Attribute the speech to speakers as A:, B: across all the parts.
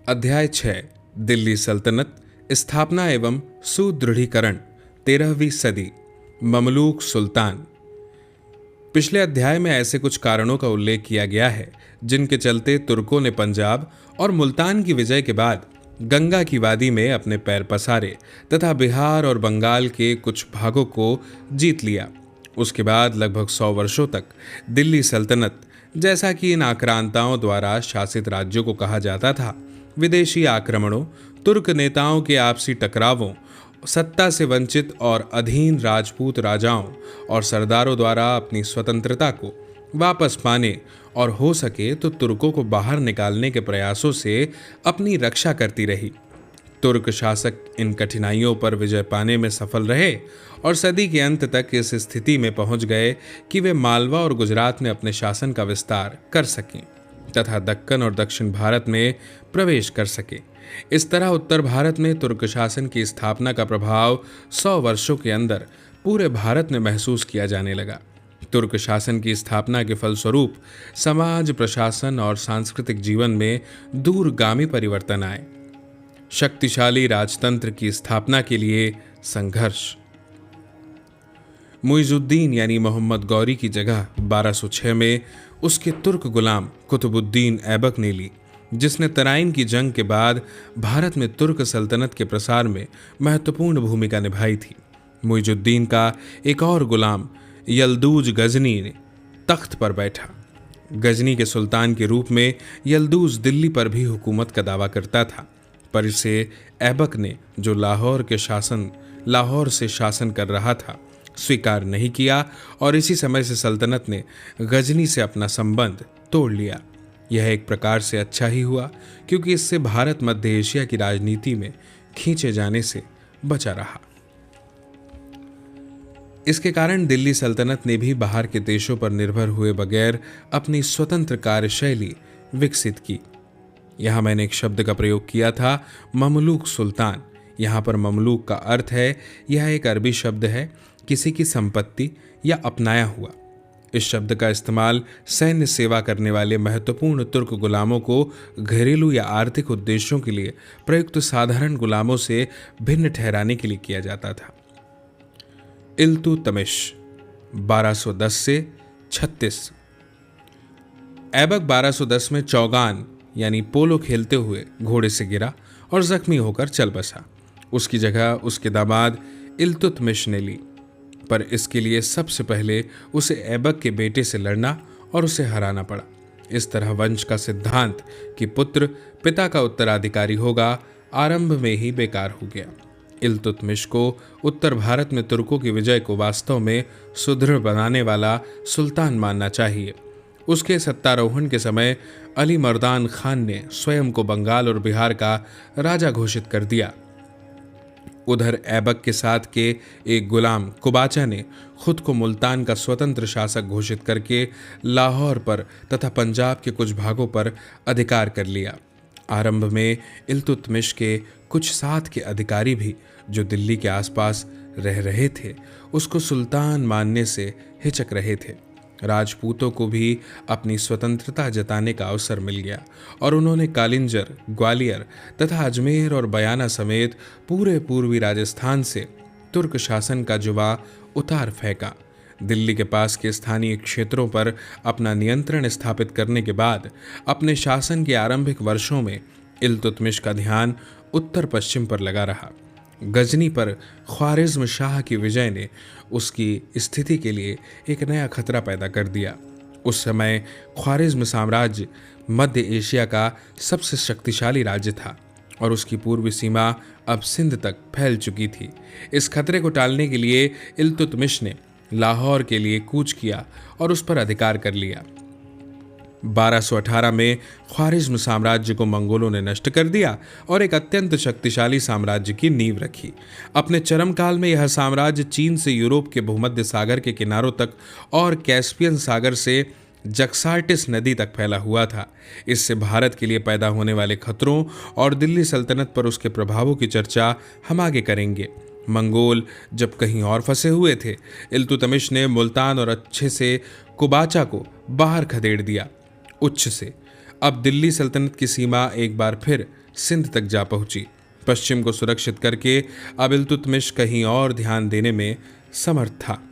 A: अध्याय 6 दिल्ली सल्तनत स्थापना एवं सुदृढ़ीकरण 13वीं सदी ममलूक सुल्तान। पिछले अध्याय में ऐसे कुछ कारणों का उल्लेख किया गया है जिनके चलते तुर्कों ने पंजाब और मुल्तान की विजय के बाद गंगा की वादी में अपने पैर पसारे तथा बिहार और बंगाल के कुछ भागों को जीत लिया। उसके बाद लगभग 100 वर्षों तक दिल्ली सल्तनत, जैसा कि इन आक्रांताओं द्वारा शासित राज्यों को कहा जाता था, विदेशी आक्रमणों, तुर्क नेताओं के आपसी टकरावों, सत्ता से वंचित और अधीन राजपूत राजाओं और सरदारों द्वारा अपनी स्वतंत्रता को वापस पाने और हो सके तो तुर्कों को बाहर निकालने के प्रयासों से अपनी रक्षा करती रही। तुर्क शासक इन कठिनाइयों पर विजय पाने में सफल रहे और सदी के अंत तक इस स्थिति में पहुंच गए कि वे मालवा और गुजरात में अपने शासन का विस्तार कर सकें तथा दक्कन और दक्षिण भारत में प्रवेश कर सके। इस तरह उत्तर भारत में तुर्क शासन की स्थापना का प्रभाव 100 वर्षों के अंदर पूरे भारत में महसूस किया जाने लगा। तुर्क शासन की स्थापना के फलस्वरूप समाज, प्रशासन और सांस्कृतिक जीवन में दूरगामी परिवर्तन आए। शक्तिशाली राजतंत्र की स्थापना के लिए संघर्ष। मुइजुद्दीन यानी मोहम्मद गौरी की जगह 1206 में उसके तुर्क गुलाम कुतुबुद्दीन ऐबक ने ली, जिसने तराइन की जंग के बाद भारत में तुर्क सल्तनत के प्रसार में महत्वपूर्ण भूमिका निभाई थी। मुइजुद्दीन का एक और गुलाम यल्दूज गजनी ने तख्त पर बैठा। गजनी के सुल्तान के रूप में यल्दूज दिल्ली पर भी हुकूमत का दावा करता था, पर इसे ऐबक ने, जो लाहौर से शासन कर रहा था, स्वीकार नहीं किया और इसी समय से सल्तनत ने गजनी से अपना संबंध तोड़ लिया। यह एक प्रकार से अच्छा ही हुआ, क्योंकि इससे भारत मध्य एशिया की राजनीति में खींचे जाने से बचा रहा। इसके कारण दिल्ली सल्तनत ने भी बाहर के देशों पर निर्भर हुए बगैर अपनी स्वतंत्र कार्यशैली विकसित की। यहां मैंने एक शब्द का प्रयोग किया था, ममलूक सुल्तान। यहां पर ममलूक का अर्थ है, यह एक अरबी शब्द है, किसी की संपत्ति या अपनाया हुआ। इस शब्द का इस्तेमाल सैन्य सेवा करने वाले महत्वपूर्ण तुर्क गुलामों को घरेलू या आर्थिक उद्देश्यों के लिए प्रयुक्त साधारण गुलामों से भिन्न ठहराने के लिए किया जाता था। इल्तुतमिश 1210 से 36। ऐबक 1210 में चौगान यानी पोलो खेलते हुए घोड़े से गिरा और जख्मी होकर चल बसा। उसकी जगह उसके दामाद इल्तुतमिश ने ली, पर इसके लिए सबसे पहले उसे ऐबक के बेटे से लड़ना और उसे हराना पड़ा। इस तरह वंश का सिद्धांत कि पुत्र पिता का उत्तराधिकारी होगा आरंभ में ही बेकार हो गया। इल्तुतमिश को उत्तर भारत में तुर्कों की विजय को वास्तव में सुदृढ़ बनाने वाला सुल्तान मानना चाहिए। उसके सत्तारोहण के समय अली मर्दान खान ने स्वयं को बंगाल और बिहार का राजा घोषित कर दिया। उधर ऐबक के साथ के एक गुलाम कुबाचा ने खुद को मुल्तान का स्वतंत्र शासक घोषित करके लाहौर पर तथा पंजाब के कुछ भागों पर अधिकार कर लिया। आरंभ में इल्तुतमिश के कुछ साथ के अधिकारी भी, जो दिल्ली के आसपास रह रहे थे, उसको सुल्तान मानने से हिचक रहे थे। राजपूतों को भी अपनी स्वतंत्रता जताने का अवसर मिल गया और उन्होंने कालिंजर, ग्वालियर तथा अजमेर और बयाना समेत पूरे पूर्वी राजस्थान से तुर्क शासन का जुवा उतार फेंका। दिल्ली के पास के स्थानीय क्षेत्रों पर अपना नियंत्रण स्थापित करने के बाद अपने शासन के आरंभिक वर्षों में इल्तुतमिश का ध्यान उत्तर पश्चिम पर लगा रहा। गजनी पर ख्वारिज्म शाह की विजय ने उसकी स्थिति के लिए एक नया खतरा पैदा कर दिया। उस समय ख्वारिज्म साम्राज्य मध्य एशिया का सबसे शक्तिशाली राज्य था और उसकी पूर्वी सीमा अब सिंध तक फैल चुकी थी। इस खतरे को टालने के लिए इल्तुतमिश ने लाहौर के लिए कूच किया और उस पर अधिकार कर लिया। 1218 में ख्वारिज्म साम्राज्य को मंगोलों ने नष्ट कर दिया और एक अत्यंत शक्तिशाली साम्राज्य की नींव रखी। अपने चरम काल में यह साम्राज्य चीन से यूरोप के भूमध्य सागर के किनारों तक और कैस्पियन सागर से जक्सार्टिस नदी तक फैला हुआ था। इससे भारत के लिए पैदा होने वाले खतरों और दिल्ली सल्तनत पर उसके प्रभावों की चर्चा हम आगे करेंगे। मंगोल जब कहीं और फंसे हुए थे, इल्तुतमिश ने मुल्तान और अच्छे से कुबाचा को बाहर खदेड़ दिया। उच्च से अब दिल्ली सल्तनत की सीमा एक बार फिर सिंध तक जा पहुंची। पश्चिम को सुरक्षित करके अब इल्तुतमिश कहीं और ध्यान देने में समर्थ था।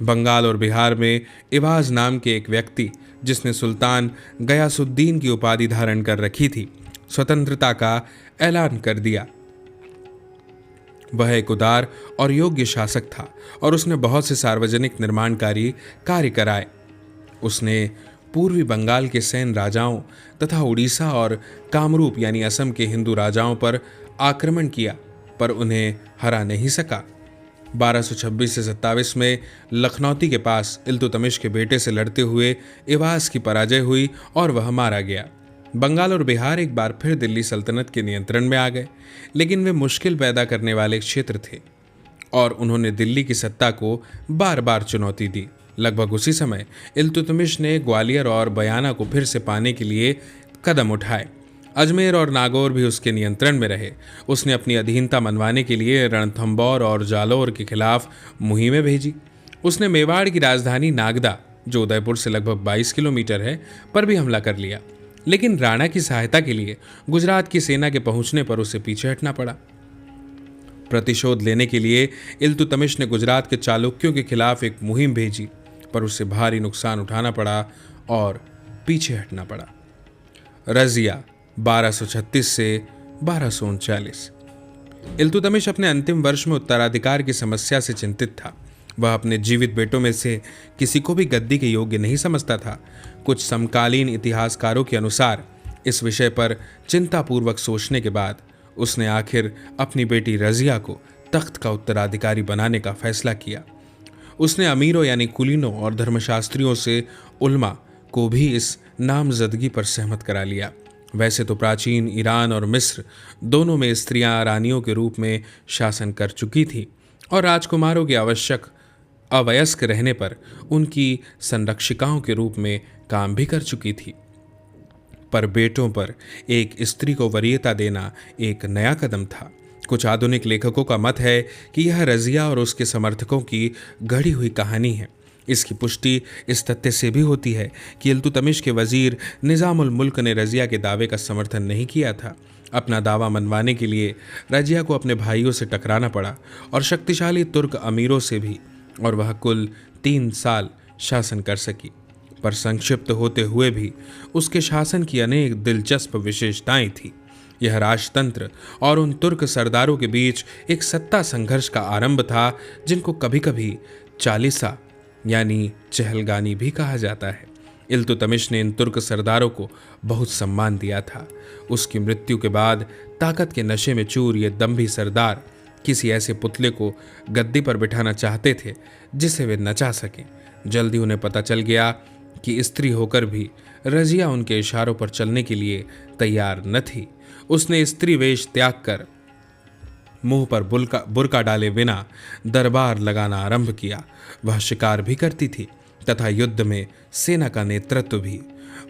A: बंगाल और बिहार में इवाज नाम के एक व्यक्ति, जिसने सुल्तान गयासुद्दीन की उपाधि धारण कर रखी थी, स्वतंत्रता का ऐलान कर दिया। वह एक उदार और योग्य शासक था और उसने बहुत से सार्वजनिक निर्माणकारी कार्य कराए। उसने पूर्वी बंगाल के सैन राजाओं तथा उड़ीसा और कामरूप यानी असम के हिंदू राजाओं पर आक्रमण किया, पर उन्हें हरा नहीं सका। 1226 से 27 में लखनौती के पास इल्तुतमिश के बेटे से लड़ते हुए इवाज की पराजय हुई और वह मारा गया। बंगाल और बिहार एक बार फिर दिल्ली सल्तनत के नियंत्रण में आ गए, लेकिन वे मुश्किल पैदा करने वाले क्षेत्र थे और उन्होंने दिल्ली की सत्ता को बार बार चुनौती दी। लगभग उसी समय इल्तुतमिश ने ग्वालियर और बयाना को फिर से पाने के लिए कदम उठाए। अजमेर और नागौर भी उसके नियंत्रण में रहे। उसने अपनी अधीनता मनवाने के लिए रणथंबोर और जालौर के खिलाफ मुहिमें भेजी। उसने मेवाड़ की राजधानी नागदा, जो उदयपुर से लगभग 22 किलोमीटर है, पर भी हमला कर लिया, लेकिन राणा की सहायता के लिए गुजरात की सेना के पहुंचने पर उसे पीछे हटना पड़ा। प्रतिशोध लेने के लिए इल्तुतमिश ने गुजरात के चालुक्यों के खिलाफ एक मुहिम भेजी, पर उसे भारी नुकसान उठाना पड़ा और पीछे हटना पड़ा। रजिया 1236 से 1239। इल्तुतमिश अपने अंतिम वर्ष में उत्तराधिकार की समस्या से चिंतित था। वह अपने जीवित बेटों में से किसी को भी गद्दी के योग्य नहीं समझता था। कुछ समकालीन इतिहासकारों के अनुसार इस विषय पर चिंतापूर्वक सोचने के बाद उसने आखिर अपनी बेटी रजिया को तख्त का उत्तराधिकारी बनाने का फैसला किया। उसने अमीरों यानी कुलीनों और धर्मशास्त्रियों से उल्मा को भी इस नामजदगी पर सहमत करा लिया। वैसे तो प्राचीन ईरान और मिस्र दोनों में स्त्रियां रानियों के रूप में शासन कर चुकी थी और राजकुमारों के अवयस्क रहने पर उनकी संरक्षिकाओं के रूप में काम भी कर चुकी थी। पर बेटों पर एक स्त्री को वरीयता देना एक नया कदम था। कुछ आधुनिक लेखकों का मत है कि यह रजिया और उसके समर्थकों की गढ़ी हुई कहानी है। इसकी पुष्टि इस तथ्य से भी होती है कि इल्तुतमिश के वजीर निजामुल मुल्क ने रजिया के दावे का समर्थन नहीं किया था। अपना दावा मनवाने के लिए रजिया को अपने भाइयों से टकराना पड़ा और शक्तिशाली तुर्क अमीरों से भी, और वह कुल 3 साल शासन कर सकी। पर संक्षिप्त होते हुए भी उसके शासन की अनेक दिलचस्प विशेषताएं थी। यह राजतंत्र और उन तुर्क सरदारों के बीच एक सत्ता संघर्ष का आरंभ था, जिनको कभी कभी चालीसा यानी चहलगानी भी कहा जाता है। इल्तुतमिश ने इन तुर्क सरदारों को बहुत सम्मान दिया था। उसकी मृत्यु के बाद ताकत के नशे में चूर ये दंभी सरदार किसी ऐसे पुतले को गद्दी पर बिठाना चाहते थे जिसे वे नचा सकें। जल्दी उन्हें पता चल गया कि स्त्री होकर भी रजिया उनके इशारों पर चलने के लिए तैयार न थी। उसने स्त्री वेश त्याग कर मुंह पर बुर्का डाले बिना दरबार लगाना आरंभ किया। वह शिकार भी करती थी तथा युद्ध में सेना का नेतृत्व भी।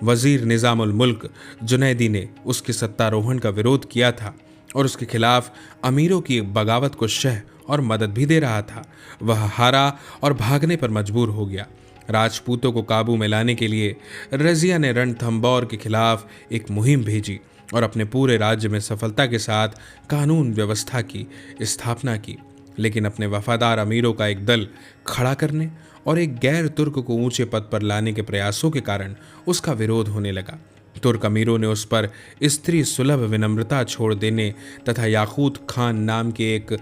A: वजीर निजामुल मुल्क जुनैदी ने उसके सत्तारोहण का विरोध किया था और उसके खिलाफ अमीरों की बगावत को शह और मदद भी दे रहा था। वह हारा और भागने पर मजबूर हो गया। राजपूतों को काबू में लाने के लिए रजिया ने रणथंबोर के खिलाफ एक मुहिम भेजी और अपने पूरे राज्य में सफलता के साथ कानून व्यवस्था की स्थापना की। लेकिन अपने वफादार अमीरों का एक दल खड़ा करने और एक गैर तुर्क को ऊंचे पद पर लाने के प्रयासों के कारण उसका विरोध होने लगा। तुर्क अमीरों ने उस पर स्त्री सुलभ विनम्रता छोड़ देने तथा याकूत खान नाम के एक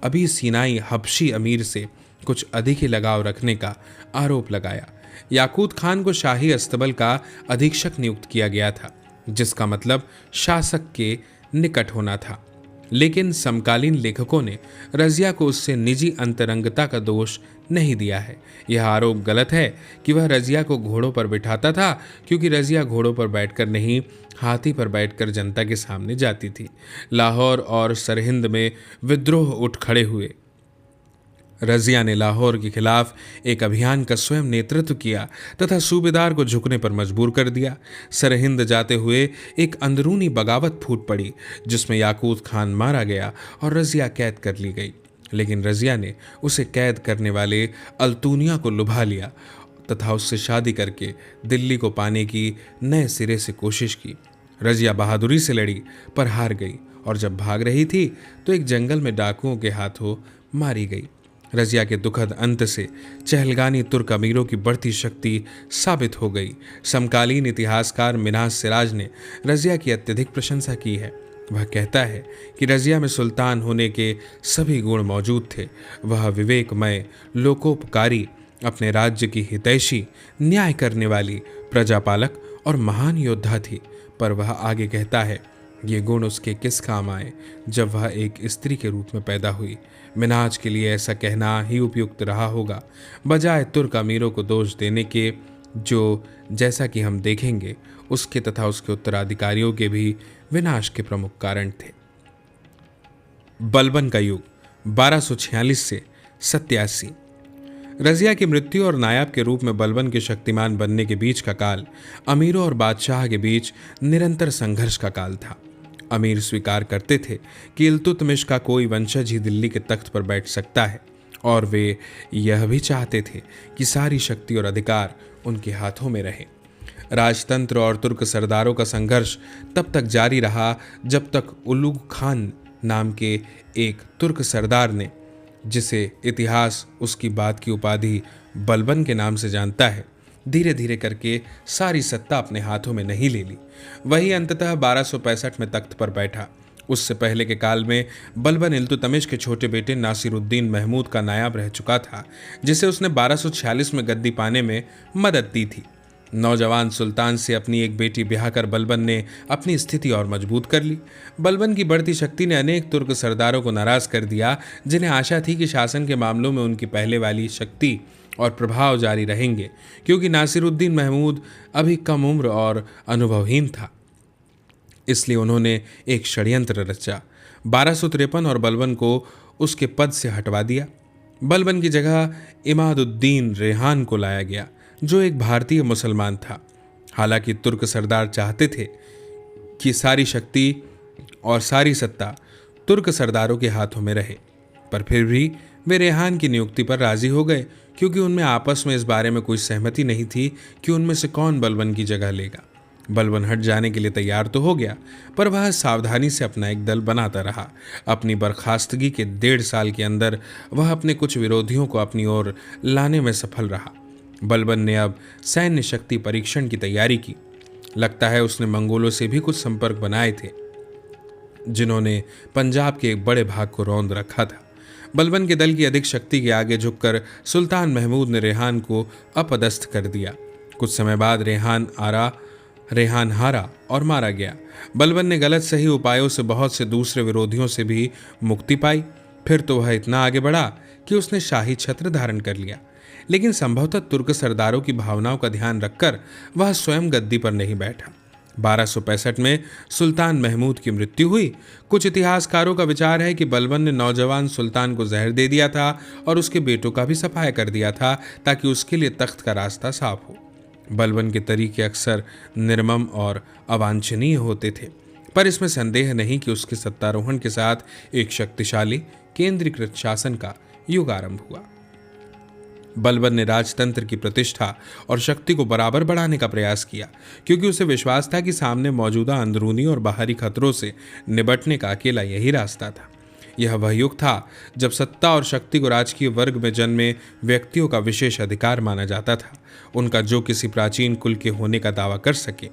A: अबीसीनाई हबशी अमीर से कुछ अधिक ही लगाव रखने का आरोप लगाया। याकूत खान को शाही अस्तबल का अधीक्षक नियुक्त किया गया था, जिसका मतलब शासक के निकट होना था। लेकिन समकालीन लेखकों ने रजिया को उससे निजी अंतरंगता का दोष नहीं दिया है। यह आरोप गलत है कि वह रजिया को घोड़ों पर बिठाता था, क्योंकि रजिया घोड़ों पर बैठकर नहीं, हाथी पर बैठकर जनता के सामने जाती थी। लाहौर और सरहिंद में विद्रोह उठ खड़े हुए। रजिया ने लाहौर के खिलाफ एक अभियान का स्वयं नेतृत्व किया तथा सूबेदार को झुकने पर मजबूर कर दिया। सरहिंद जाते हुए एक अंदरूनी बगावत फूट पड़ी, जिसमें याकूत खान मारा गया और रजिया कैद कर ली गई। लेकिन रजिया ने उसे कैद करने वाले अल्तूनिया को लुभा लिया तथा उससे शादी करके दिल्ली को पाने की नए सिरे से कोशिश की। रजिया बहादुरी से लड़ी पर हार गई और जब भाग रही थी तो एक जंगल में डाकुओं के हाथों मारी गई। रजिया के दुखद अंत से चहलगानी तुर्क अमीरों की बढ़ती शक्ति साबित हो गई। समकालीन इतिहासकार मिन्हाज सिराज ने रजिया की अत्यधिक प्रशंसा की है। वह कहता है कि रजिया में सुल्तान होने के सभी गुण मौजूद थे। वह विवेकमय, लोकोपकारी, अपने राज्य की हितैषी, न्याय करने वाली, प्रजापालक और महान योद्धा थी। पर वह आगे कहता है, ये गुण उसके किस काम आए जब वह एक स्त्री के रूप में पैदा हुई। मिन्हाज के लिए ऐसा कहना ही उपयुक्त रहा होगा, बजाय तुर्क अमीरों को दोष देने के, जो जैसा कि हम देखेंगे उसके तथा उसके उत्तराधिकारियों के भी विनाश के प्रमुख कारण थे। बलबन का युग 1246 से 87। रजिया की मृत्यु और नायब के रूप में बलबन के शक्तिमान बनने के बीच का काल अमीरों और बादशाह के बीच निरंतर संघर्ष का काल था। अमीर स्वीकार करते थे कि इल्तुतमिश का कोई वंशज ही दिल्ली के तख्त पर बैठ सकता है, और वे यह भी चाहते थे कि सारी शक्ति और अधिकार उनके हाथों में रहे। राजतंत्र और तुर्क सरदारों का संघर्ष तब तक जारी रहा जब तक उलुग खान नाम के एक तुर्क सरदार ने, जिसे इतिहास उसकी बात की उपाधि बलबन के नाम से जानता है, धीरे धीरे करके सारी सत्ता अपने हाथों में नहीं ले ली। वही अंततः 1265 में तख्त पर बैठा। उससे पहले के काल में बलबन इल्तुतमिश के छोटे बेटे नासिरुद्दीन महमूद का नायब रह चुका था, जिसे उसने 1246 में गद्दी पाने में मदद दी थी। नौजवान सुल्तान से अपनी एक बेटी ब्याह कर बलबन ने अपनी स्थिति और मजबूत कर ली। बलबन की बढ़ती शक्ति ने अनेक तुर्क सरदारों को नाराज कर दिया, जिन्हें आशा थी कि शासन के मामलों में उनकी पहले वाली शक्ति और प्रभाव जारी रहेंगे, क्योंकि नासिरुद्दीन महमूद अभी कम उम्र और अनुभवहीन था। इसलिए उन्होंने एक षड्यंत्र रचा। 1253 और बलबन को उसके पद से हटवा दिया। बलबन की जगह इमादुद्दीन रेहान को लाया गया, जो एक भारतीय मुसलमान था। हालांकि तुर्क सरदार चाहते थे कि सारी शक्ति और सारी सत्ता तुर्क सरदारों के हाथों में रहे, पर फिर भी वे रेहान की नियुक्ति पर राजी हो गए, क्योंकि उनमें आपस में इस बारे में कोई सहमति नहीं थी कि उनमें से कौन बलबन की जगह लेगा। बलबन हट जाने के लिए तैयार तो हो गया, पर वह सावधानी से अपना एक दल बनाता रहा। अपनी बर्खास्तगी के 1.5 साल के अंदर वह अपने कुछ विरोधियों को अपनी ओर लाने में सफल रहा। बलबन ने अब सैन्य शक्ति परीक्षण की तैयारी की। लगता है उसने मंगोलों से भी कुछ संपर्क बनाए थे, जिन्होंने पंजाब के एक बड़े भाग को रौंद रखा था। बलबन के दल की अधिक शक्ति के आगे झुककर सुल्तान महमूद ने रेहान को अपदस्थ कर दिया। कुछ समय बाद रेहान हारा और मारा गया। बलबन ने गलत सही उपायों से बहुत से दूसरे विरोधियों से भी मुक्ति पाई। फिर तो वह इतना आगे बढ़ा कि उसने शाही छत्र धारण कर लिया, लेकिन संभवतः तुर्क सरदारों की भावनाओं का ध्यान रखकर वह स्वयं गद्दी पर नहीं बैठा। 1265 में सुल्तान महमूद की मृत्यु हुई। कुछ इतिहासकारों का विचार है कि बलबन ने नौजवान सुल्तान को जहर दे दिया था और उसके बेटों का भी सफाया कर दिया था, ताकि उसके लिए तख्त का रास्ता साफ हो। बलबन के तरीके अक्सर निर्मम और अवांछनीय होते थे, पर इसमें संदेह नहीं कि उसके सत्तारोहण के साथ एक शक्तिशाली केंद्रीकृत शासन का युग आरंभ हुआ। बलबन ने राजतंत्र की प्रतिष्ठा और शक्ति को बराबर बढ़ाने का प्रयास किया, क्योंकि उसे विश्वास था कि सामने मौजूदा अंदरूनी और बाहरी खतरों से निपटने का अकेला यही रास्ता था। यह वह युग था जब सत्ता और शक्ति को राजकीय वर्ग में जन्मे व्यक्तियों का विशेष अधिकार माना जाता था, उनका जो किसी प्राचीन कुल के होने का दावा कर सके।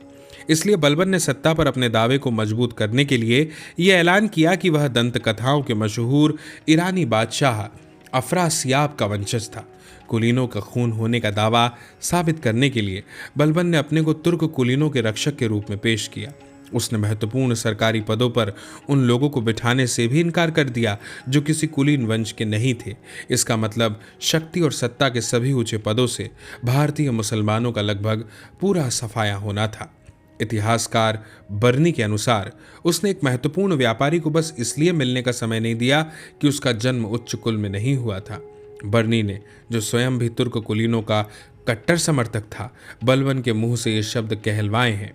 A: इसलिए बलबन ने सत्ता पर अपने दावे को मजबूत करने के लिए यह ऐलान किया कि वह दंत कथाओं के मशहूर ईरानी बादशाह अफरासियाब का वंशज था। कुलीनों का खून होने का दावा साबित करने के लिए बलबन ने अपने को तुर्क कुलीनों के रक्षक के रूप में पेश किया। उसने महत्वपूर्ण सरकारी पदों पर उन लोगों को बिठाने से भी इनकार कर दिया जो किसी कुलीन वंश के नहीं थे। इसका मतलब शक्ति और सत्ता के सभी ऊंचे पदों से भारतीय मुसलमानों का लगभग पूरा सफाया होना था। इतिहासकार बर्नी के अनुसार उसने एक महत्वपूर्ण व्यापारी को बस इसलिए मिलने का समय नहीं दिया कि उसका जन्म उच्च कुल में नहीं हुआ था। बर्नी ने, जो स्वयं भी तुर्क कुलीनों का कट्टर समर्थक था, बलबन के मुंह से ये शब्द कहलवाए हैं,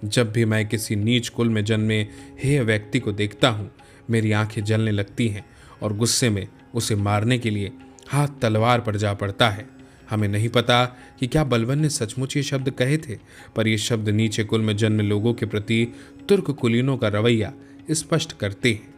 A: जब भी मैं किसी नीच कुल में जन्मे हेय व्यक्ति को देखता हूँ, मेरी आंखें जलने लगती हैं और गुस्से में उसे मारने के लिए हाथ तलवार पर जा पड़ता है। हमें नहीं पता कि क्या बलबन ने सचमुच ये शब्द कहे थे, पर ये शब्द नीचे कुल में जन्मे लोगों के प्रति तुर्क कुलीनों का रवैया स्पष्ट करते हैं।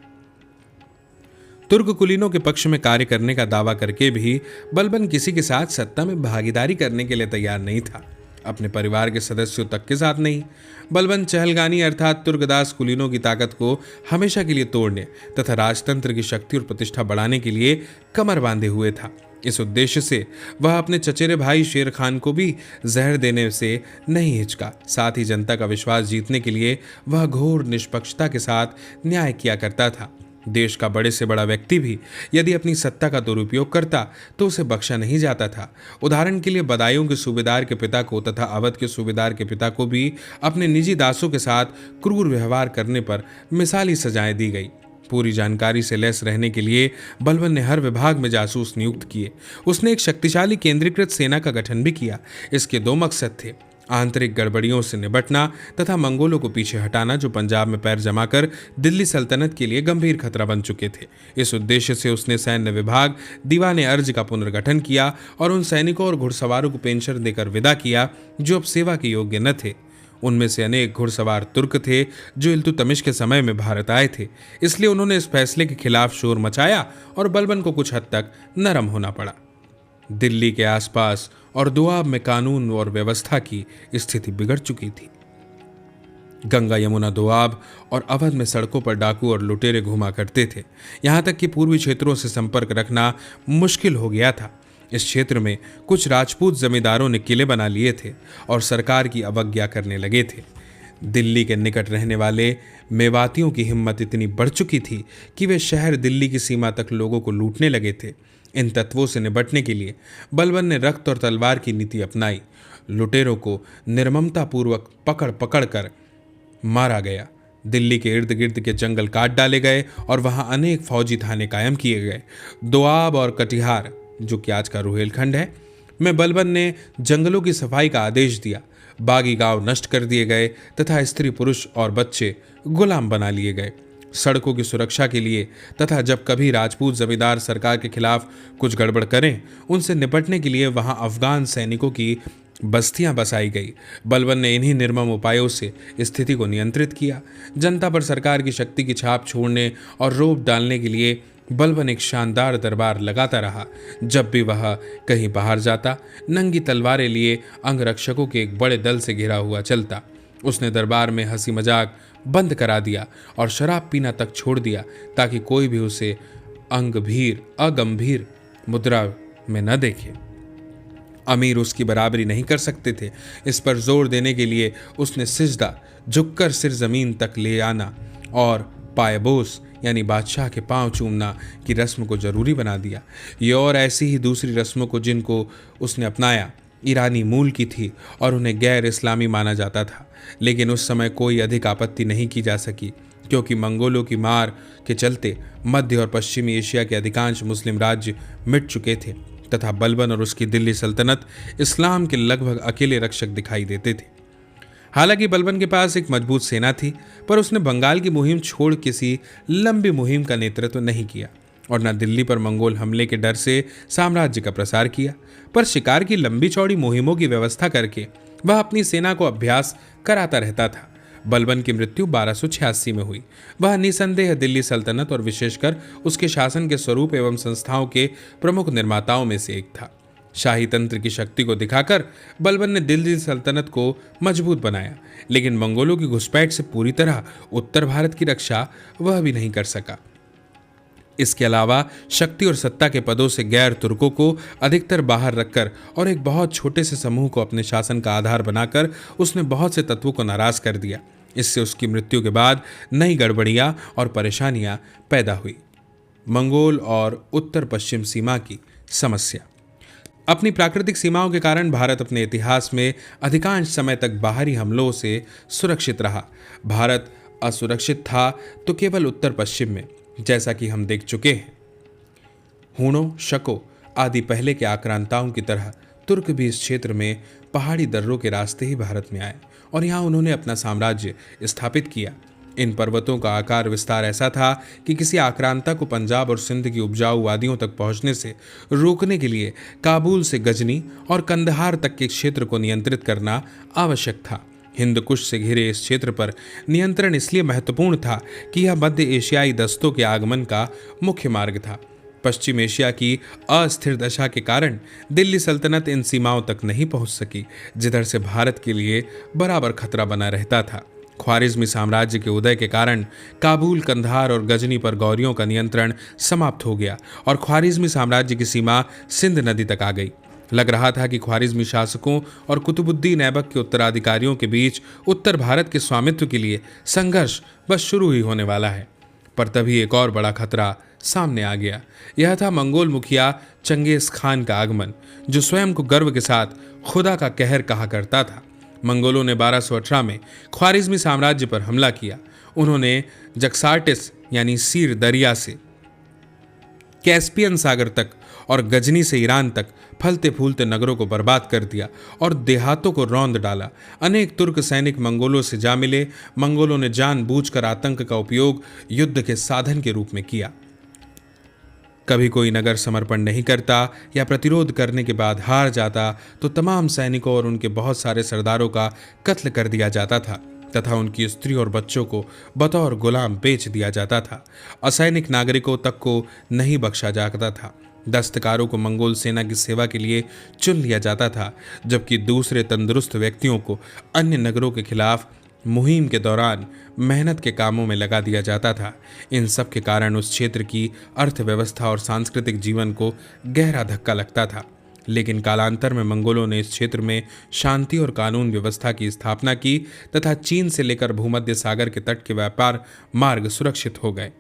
A: तुर्क कुलीनों के पक्ष में कार्य करने का दावा करके भी बलबन किसी के साथ सत्ता में भागीदारी करने के लिए तैयार नहीं था, अपने परिवार के सदस्यों तक के साथ नहीं। बलबन चहलगानी अर्थात तुर्कदास कुलीनों की ताकत को हमेशा के लिए तोड़ने तथा राजतंत्र की शक्ति और प्रतिष्ठा बढ़ाने के लिए कमर बांधे हुए था। इस उद्देश्य से वह अपने चचेरे भाई शेर खान को भी जहर देने से नहीं हिचका। साथ ही जनता का विश्वास जीतने के लिए वह घोर निष्पक्षता के साथ न्याय किया करता था। देश का बड़े से बड़ा व्यक्ति भी यदि अपनी सत्ता का दुरुपयोग करता तो उसे बख्शा नहीं जाता था। उदाहरण के लिए बदायूं के सूबेदार के पिता को तथा अवध के सूबेदार के पिता को भी अपने निजी दासों के साथ क्रूर व्यवहार करने पर मिसाली सजाएं दी गई। पूरी जानकारी से लैस रहने के लिए बलबन ने हर विभाग में जासूस नियुक्त किए। उसने एक शक्तिशाली केंद्रीकृत सेना का गठन भी किया। इसके दो मकसद थे, आंतरिक गड़बड़ियों से निपटना तथा मंगोलों को पीछे हटाना जो पंजाब में पैर जमाकर दिल्ली सल्तनत के लिए गंभीर खतरा बन चुके थे। इस उद्देश्य से उसने सैन्य विभाग दीवाने अर्ज का पुनर्गठन किया और उन सैनिकों और घुड़सवारों को पेंशन देकर विदा किया जो अब सेवा के योग्य न थे। उनमें से अनेक घुड़सवार तुर्क थे जो इल्तुतमिश के समय में भारत आए थे, इसलिए उन्होंने इस फैसले के खिलाफ शोर मचाया और बलबन को कुछ हद तक नरम होना पड़ा। दिल्ली के आसपास और दोआब में कानून और व्यवस्था की स्थिति बिगड़ चुकी थी। गंगा यमुना दोआब और अवध में सड़कों पर डाकू और लुटेरे घुमा करते थे। यहां तक कि पूर्वी क्षेत्रों से संपर्क रखना मुश्किल हो गया था। इस क्षेत्र में कुछ राजपूत जमींदारों ने किले बना लिए थे और सरकार की अवज्ञा करने लगे थे। दिल्ली के निकट रहने वाले मेवातियों की हिम्मत इतनी बढ़ चुकी थी कि वे शहर दिल्ली की सीमा तक लोगों को लूटने लगे थे। इन तत्वों से निपटने के लिए बलबन ने रक्त और तलवार की नीति अपनाई। लुटेरों को निर्ममता पूर्वक पकड़ पकड़ कर मारा गया। दिल्ली के इर्द गिर्द के जंगल काट डाले गए और वहां अनेक फौजी थाने कायम किए गए। दोआब और कटिहार, जो कि आज का रुहेलखंड है, में बलबन ने जंगलों की सफाई का आदेश दिया। बागी गांव नष्ट कर दिए गए तथा स्त्री पुरुष और बच्चे गुलाम बना लिए गए। सड़कों की सुरक्षा के लिए तथा जब कभी राजपूत जमींदार सरकार के खिलाफ कुछ गड़बड़ करें, उनसे निपटने के लिए वहां अफगान सैनिकों की बस्तियां बसाई गई। बलबन ने इन्हीं निर्मम उपायों से स्थिति को नियंत्रित किया। जनता पर सरकार की शक्ति की छाप छोड़ने और रोब डालने के लिए बलबन एक शानदार दरबार लगाता रहा। जब भी वह कहीं बाहर जाता, नंगी तलवारें लिए अंगरक्षकों के एक बड़े दल से घिरा हुआ चलता। उसने दरबार में हंसी मजाक बंद करा दिया और शराब पीना तक छोड़ दिया ताकि कोई भी उसे अगंभीर मुद्रा में न देखे। अमीर उसकी बराबरी नहीं कर सकते थे। इस पर जोर देने के लिए उसने सिजदा, झुककर सिर जमीन तक ले आना और पायबोस यानी बादशाह के पांव चूमना की रस्म को जरूरी बना दिया। ये और ऐसी ही दूसरी रस्मों को जिनको उसने अपनाया ईरानी मूल की थी और उन्हें गैर इस्लामी माना जाता था, लेकिन उस समय कोई अधिक आपत्ति नहीं की जा सकी क्योंकि मंगोलों की मार के चलते मध्य और पश्चिमी एशिया के अधिकांश मुस्लिम राज्य मिट चुके थे तथा बलबन और उसकी दिल्ली सल्तनत इस्लाम के लगभग अकेले रक्षक दिखाई देते थे। हालांकि बलबन के पास एक मजबूत सेना थी, पर उसने बंगाल की मुहिम छोड़ किसी लंबी मुहिम का नेतृत्व नहीं किया और न दिल्ली पर मंगोल हमले के डर से साम्राज्य का प्रसार किया, पर शिकार की लंबी चौड़ी मुहिमों की व्यवस्था करके वह अपनी सेना को अभ्यास कराता रहता था। बलबन की मृत्यु 1286 में हुई। वह निसंदेह दिल्ली सल्तनत और विशेषकर उसके शासन के स्वरूप एवं संस्थाओं के प्रमुख निर्माताओं में से एक था। शाही तंत्र की शक्ति को दिखाकर बलबन ने दिल्ली सल्तनत को मजबूत बनाया, लेकिन मंगोलों की घुसपैठ से पूरी तरह उत्तर भारत की रक्षा वह भी नहीं कर सका। इसके अलावा शक्ति और सत्ता के पदों से गैर तुर्कों को अधिकतर बाहर रखकर और एक बहुत छोटे से समूह को अपने शासन का आधार बनाकर उसने बहुत से तत्वों को नाराज कर दिया। इससे उसकी मृत्यु के बाद नई गड़बड़ियां और परेशानियां पैदा हुई। मंगोल और उत्तर पश्चिम सीमा की समस्या। अपनी प्राकृतिक सीमाओं के कारण भारत अपने इतिहास में अधिकांश समय तक बाहरी हमलों से सुरक्षित रहा। भारत असुरक्षित था तो केवल उत्तर पश्चिम में, जैसा कि हम देख चुके हैं। हूणों, शकों आदि पहले के आक्रांताओं की तरह तुर्क भी इस क्षेत्र में पहाड़ी दर्रों के रास्ते ही भारत में आए और यहाँ उन्होंने अपना साम्राज्य स्थापित किया। इन पर्वतों का आकार विस्तार ऐसा था कि किसी आक्रांता को पंजाब और सिंध की उपजाऊ वादियों तक पहुंचने से रोकने के लिए काबुल से गजनी और कंदहार तक के क्षेत्र को नियंत्रित करना आवश्यक था। हिंद कुश से घिरे इस क्षेत्र पर नियंत्रण इसलिए महत्वपूर्ण था कि यह मध्य एशियाई दस्तों के आगमन का मुख्य मार्ग था। पश्चिम एशिया की अस्थिर दशा के कारण दिल्ली सल्तनत इन सीमाओं तक नहीं पहुंच सकी, जिधर से भारत के लिए बराबर खतरा बना रहता था। ख्वारिज्मी साम्राज्य के उदय के कारण काबुल, कंधार और गजनी पर गौरियों का नियंत्रण समाप्त हो गया और ख्वारिज्मी साम्राज्य की सीमा सिंध नदी तक आ गई। लग रहा था कि ख्वारिज्मी शासकों और कुतुबुद्दीन ऐबक के उत्तराधिकारियों के बीच उत्तर भारत के स्वामित्व के लिए संघर्ष बस शुरू ही होने वाला है। पर तभी एक और बड़ा खतरा सामने आ गया। यह था मंगोल मुखिया चंगेज खान का आगमन, जो स्वयं को गर्व के साथ खुदा का कहर कहा करता था। मंगोलों ने 1218 में ख्वारिज्मी साम्राज्य पर हमला किया। उन्होंने जक्सार्टिस यानी सीर दरिया से कैस्पियन सागर तक और गजनी से ईरान तक फलते फूलते नगरों को बर्बाद कर दिया और देहातों को रौंद डाला। अनेक तुर्क सैनिक मंगोलों से जा मिले। मंगोलों ने जानबूझकर आतंक का उपयोग युद्ध के साधन के रूप में किया। कभी कोई नगर समर्पण नहीं करता या प्रतिरोध करने के बाद हार जाता तो तमाम सैनिकों और उनके बहुत सारे सरदारों का कत्ल कर दिया जाता था तथा उनकी स्त्री और बच्चों को बतौर गुलाम बेच दिया जाता था। असैनिक नागरिकों तक को नहीं बख्शा जाता था। दस्तकारों को मंगोल सेना की सेवा के लिए चुन लिया जाता था, जबकि दूसरे तंदुरुस्त व्यक्तियों को अन्य नगरों के खिलाफ मुहिम के दौरान मेहनत के कामों में लगा दिया जाता था। इन सब के कारण उस क्षेत्र की अर्थव्यवस्था और सांस्कृतिक जीवन को गहरा धक्का लगता था। लेकिन कालांतर में मंगोलों ने इस क्षेत्र में शांति और कानून व्यवस्था की स्थापना की तथा चीन से लेकर भूमध्य सागर के तट के व्यापार मार्ग सुरक्षित हो गए।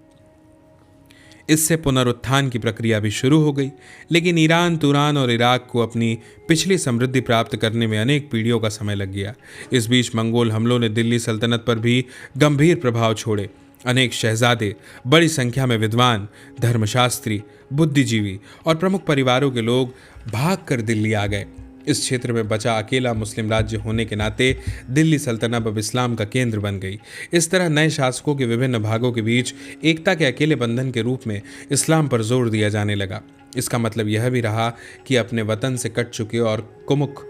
A: इससे पुनरुत्थान की प्रक्रिया भी शुरू हो गई। लेकिन ईरान, तुरान और इराक को अपनी पिछली समृद्धि प्राप्त करने में अनेक पीढ़ियों का समय लग गया। इस बीच मंगोल हमलों ने दिल्ली सल्तनत पर भी गंभीर प्रभाव छोड़े। अनेक शहजादे, बड़ी संख्या में विद्वान, धर्मशास्त्री, बुद्धिजीवी और प्रमुख परिवारों के लोग भागकर दिल्ली आ गए। इस क्षेत्र में बचा अकेला मुस्लिम राज्य होने के नाते दिल्ली सल्तनत अब इस्लाम का केंद्र बन गई। इस तरह नए शासकों के विभिन्न भागों के बीच एकता के अकेले बंधन के रूप में इस्लाम पर जोर दिया जाने लगा। इसका मतलब यह भी रहा कि अपने वतन से कट चुके और कुमुख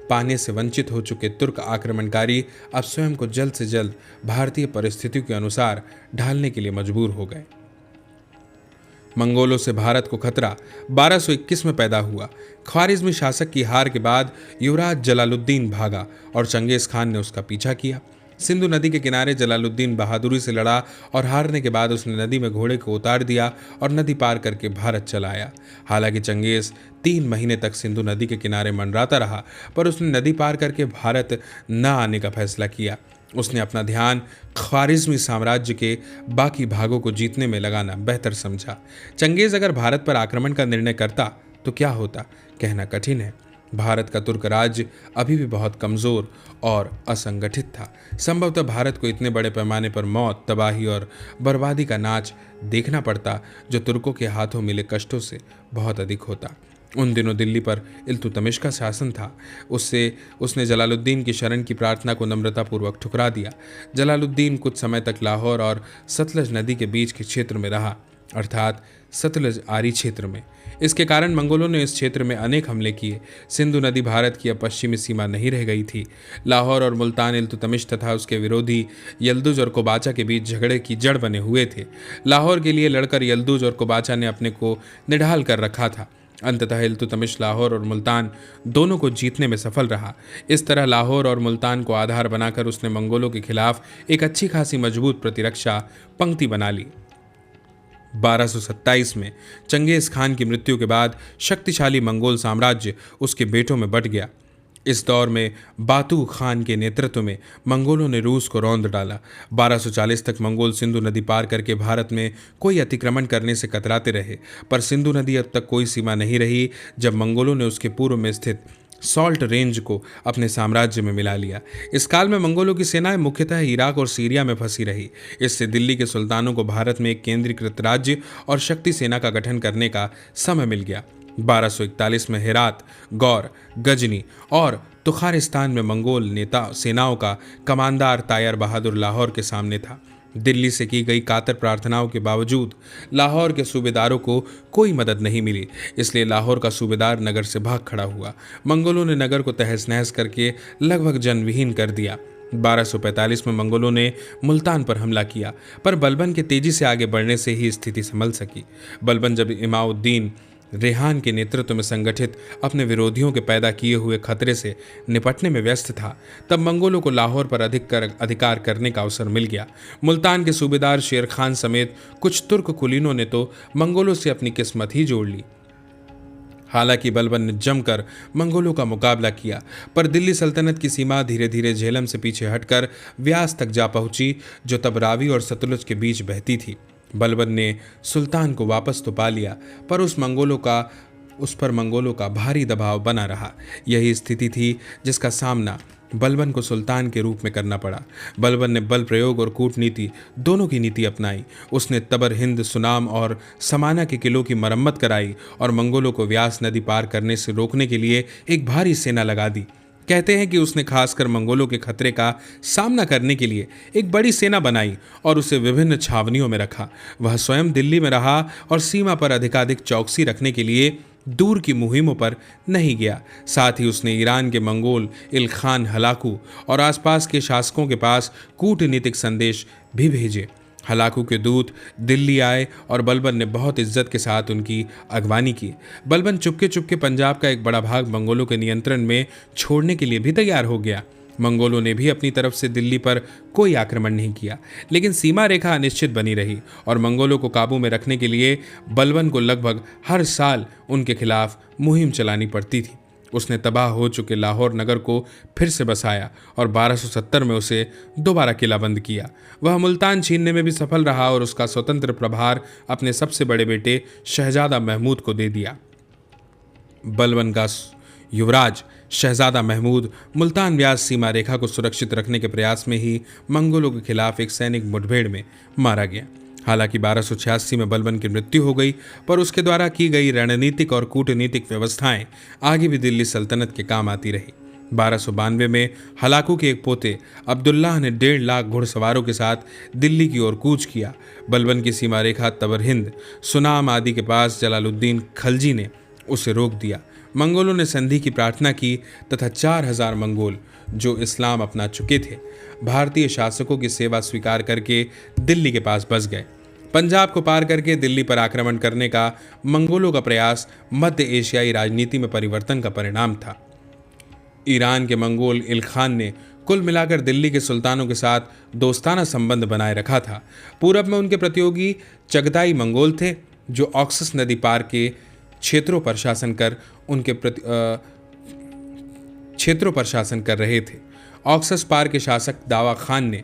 A: पाने से वंचित हो चुके तुर्क आक्रमणकारी अब स्वयं को जल्द से जल्द भारतीय परिस्थितियों के अनुसार ढालने के लिए मजबूर हो गए। मंगोलों से भारत को खतरा 1221 में पैदा हुआ। ख्वारिज्मी शासक की हार के बाद युवराज जलालुद्दीन भागा और चंगेज खान ने उसका पीछा किया। सिंधु नदी के किनारे जलालुद्दीन बहादुरी से लड़ा और हारने के बाद उसने नदी में घोड़े को उतार दिया और नदी पार करके भारत चला आया। हालांकि चंगेज 3 महीने तक सिंधु नदी के किनारे मंडराता रहा, पर उसने नदी पार करके भारत न आने का फैसला किया। उसने अपना ध्यान ख्वारिज्मी साम्राज्य के बाकी भागों को जीतने में लगाना बेहतर समझा। चंगेज अगर भारत पर आक्रमण का निर्णय करता तो क्या होता, कहना कठिन है। भारत का तुर्क राज्य अभी भी बहुत कमजोर और असंगठित था। संभवतः भारत को इतने बड़े पैमाने पर मौत, तबाही और बर्बादी का नाच देखना पड़ता जो तुर्कों के हाथों मिले कष्टों से बहुत अधिक होता। उन दिनों दिल्ली पर इल्तुतमिश का शासन था। उसने जलालुद्दीन की शरण की प्रार्थना को नम्रतापूर्वक ठुकरा दिया। जलालुद्दीन कुछ समय तक लाहौर और सतलज नदी के बीच के क्षेत्र में रहा, अर्थात सतलज आरी क्षेत्र में। इसके कारण मंगोलों ने इस क्षेत्र में अनेक हमले किए। सिंधु नदी भारत की अब पश्चिमी सीमा नहीं रह गई थी। लाहौर और मुल्तान इल्तुतमिश तथा उसके विरोधी यल्दुज और कोबाचा के बीच झगड़े की जड़ बने हुए थे। लाहौर के लिए लड़कर यल्दुज और कोबाचा ने अपने को निढाल कर रखा था। अंततः इल्तुतमिश लाहौर और मुल्तान दोनों को जीतने में सफल रहा। इस तरह लाहौर और मुल्तान को आधार बनाकर उसने मंगोलों के खिलाफ एक अच्छी खासी मजबूत प्रतिरक्षा पंक्ति बना ली। 1227 में चंगेज खान की मृत्यु के बाद शक्तिशाली मंगोल साम्राज्य उसके बेटों में बंट गया। इस दौर में बातू खान के नेतृत्व में मंगोलों ने रूस को रौंद डाला। 1240 तक मंगोल सिंधु नदी पार करके भारत में कोई अतिक्रमण करने से कतराते रहे, पर सिंधु नदी अब तक कोई सीमा नहीं रही जब मंगोलों ने उसके पूर्व में स्थित सॉल्ट रेंज को अपने साम्राज्य में मिला लिया। इस काल में मंगोलों की सेनाएं मुख्यतः इराक और सीरिया में फंसी रही। इससे दिल्ली के सुल्तानों को भारत में एक केंद्रीकृत राज्य और शक्ति सेना का गठन करने का समय मिल गया। 1241 में हेरात, गौर, गजनी और तुखारिस्तान में मंगोल सेनाओं का कमांडर तायर बहादुर लाहौर के सामने था। दिल्ली से की गई कातर प्रार्थनाओं के बावजूद लाहौर के सूबेदारों को कोई मदद नहीं मिली, इसलिए लाहौर का सूबेदार नगर से भाग खड़ा हुआ। मंगोलों ने नगर को तहस नहस करके लगभग जनविहीन कर दिया। 1245 में मंगोलों ने मुल्तान पर हमला किया, पर बलबन के तेजी से आगे बढ़ने से ही स्थिति संभल सकी। बलबन जब इमाउद्दीन रेहान के नेतृत्व में संगठित अपने विरोधियों के पैदा किए हुए खतरे से निपटने में व्यस्त था, तब मंगोलों को लाहौर पर अधिकार करने का अवसर मिल गया। मुल्तान के सूबेदार शेर खान समेत कुछ तुर्क कुलीनों ने तो मंगोलों से अपनी किस्मत ही जोड़ ली। हालांकि बलबन ने जमकर मंगोलों का मुकाबला किया, पर दिल्ली सल्तनत की सीमा धीरे धीरे झेलम से पीछे हटकर व्यास तक जा पहुंची, जो तब रावी और सतलुज के बीच बहती थी। बलबन ने सुल्तान को वापस तो पा लिया, पर उस पर मंगोलों का भारी दबाव बना रहा। यही स्थिति थी जिसका सामना बलबन को सुल्तान के रूप में करना पड़ा। बलबन ने बल प्रयोग और कूटनीति दोनों की नीति अपनाई। उसने तबर हिंद, सुनाम और समाना के किलों की मरम्मत कराई और मंगोलों को व्यास नदी पार करने से रोकने के लिए एक भारी सेना लगा दी। कहते हैं कि उसने खासकर मंगोलों के खतरे का सामना करने के लिए एक बड़ी सेना बनाई और उसे विभिन्न छावनियों में रखा। वह स्वयं दिल्ली में रहा और सीमा पर अधिकाधिक चौकसी रखने के लिए दूर की मुहिमों पर नहीं गया। साथ ही उसने ईरान के मंगोल इलखान हलाकू और आसपास के शासकों के पास कूटनीतिक संदेश भी भेजे। हलाकू के दूत दिल्ली आए और बलबन ने बहुत इज्जत के साथ उनकी अगवानी की। बलबन चुपके चुपके पंजाब का एक बड़ा भाग मंगोलों के नियंत्रण में छोड़ने के लिए भी तैयार हो गया। मंगोलों ने भी अपनी तरफ से दिल्ली पर कोई आक्रमण नहीं किया, लेकिन सीमा रेखा अनिश्चित बनी रही और मंगोलों को काबू में रखने के लिए बलबन को लगभग हर साल उनके खिलाफ मुहिम चलानी पड़ती थी। उसने तबाह हो चुके लाहौर नगर को फिर से बसाया और 1270 में उसे दोबारा किलाबंद किया। वह मुल्तान छीनने में भी सफल रहा और उसका स्वतंत्र प्रभार अपने सबसे बड़े बेटे शहजादा महमूद को दे दिया। बलबन का युवराज शहजादा महमूद मुल्तान व्यास सीमा रेखा को सुरक्षित रखने के प्रयास में ही मंगोलों के खिलाफ एक सैनिक मुठभेड़ में मारा गया। हालांकि 1286 में बलबन की मृत्यु हो गई, पर उसके द्वारा की गई रणनीतिक और कूटनीतिक व्यवस्थाएं आगे भी दिल्ली सल्तनत के काम आती रही। 1292 में हलाकू के एक पोते अब्दुल्लाह ने 1.5 लाख घुड़सवारों के साथ दिल्ली की ओर कूच किया। बलबन की सीमा रेखा तबर हिंद, सुनाम आदि के पास जलालुद्दीन खलजी ने उसे रोक दिया। मंगोलों ने संधि की प्रार्थना की तथा 4000 मंगोल जो इस्लाम अपना चुके थे, भारतीय शासकों की सेवा स्वीकार करके दिल्ली के पास बस गए। पंजाब को पार करके दिल्ली पर आक्रमण करने का मंगोलों का प्रयास मध्य एशियाई राजनीति में परिवर्तन का परिणाम था। ईरान के मंगोल इलखान ने कुल मिलाकर दिल्ली के सुल्तानों के साथ दोस्ताना संबंध बनाए रखा था। पूरब में उनके प्रतियोगी चगताई मंगोल थे, जो ऑक्सस नदी पार के क्षेत्रों पर शासन कर रहे थे। ऑक्सस पार के शासक दावा खान ने